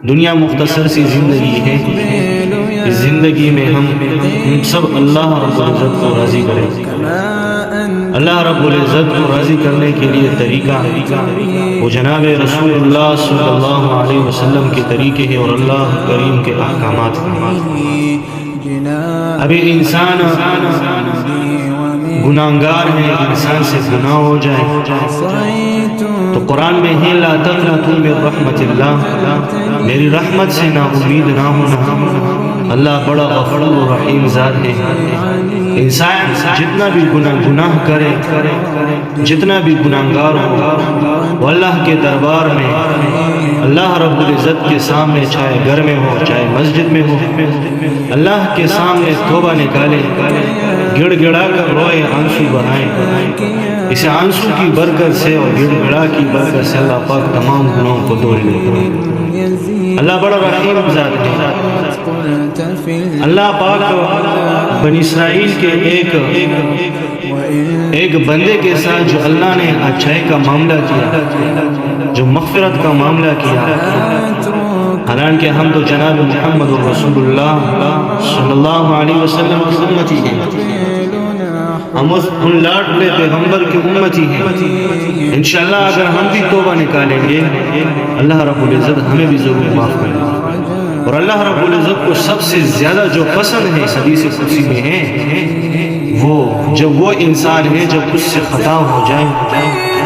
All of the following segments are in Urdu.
دنیا مختصر سی زندگی ہے، اس زندگی میں ہم سب اللہ رب العزت کو راضی کریں۔ اللہ رب العزت کو راضی کرنے کے لیے طریقہ وہ جناب رسول اللہ صلی اللہ علیہ وسلم کے طریقے ہیں اور اللہ کریم کے احکامات ہیں۔ ابھی انسان گناہگار ہے، انسان سے گناہ ہو جائے تو قرآن میں ہے لا تقنطوا من رحمت اللہ، میری رحمت سے نا امید نہ ہونا۔ اللہ بڑا غفور و رحیم ذات ہے۔ انسان جتنا بھی گناہ کرے، جتنا بھی گناہگار ہو، وہ اللہ کے دربار میں اللہ رب العزت کے سامنے، چاہے گھر میں ہو چاہے مسجد میں ہو، اللہ کے سامنے توبہ نکالے، گڑ گڑا کر روئے، آنسو بہائے۔ اسے آنسو کی برکت سے اور گڑ گڑا کی برکت سے اللہ پاک تمام گناہوں کو دھو لے۔ اللہ بڑا رحیم ذات ہے۔ اللہ پاک بنی اسرائیل کے ایک بندے کے ساتھ جو اللہ نے اچھائی کا معاملہ کیا، جو مغفرت کا معاملہ کیا، حالانکہ ہم تو جناب محمد رسول اللہ صلی اللہ علیہ وسلم کی امتی ہیں، ہم ان لاڈلے پیغمبر کی امتی ہیں۔ انشاءاللہ اگر ہم بھی توبہ نکالیں گے اللہ رب العزت ہمیں بھی ضرور معاف کرے گا۔ اور اللہ رب العزت کو سب سے زیادہ جو پسند ہے حدیث قدسی میں ہے، وہ جب وہ انسان ہے جب اس سے خطا ہو جائے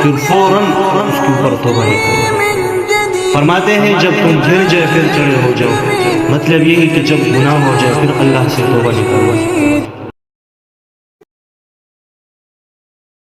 پھر فوراً اس کے اوپر توبہ نہیں کرے۔ فرماتے ہیں جب تم گر جائے پھر چڑے ہو جاؤ، مطلب یہ ہے کہ جب گناہ ہو جائے پھر اللہ سے توبہ نہیں کرو۔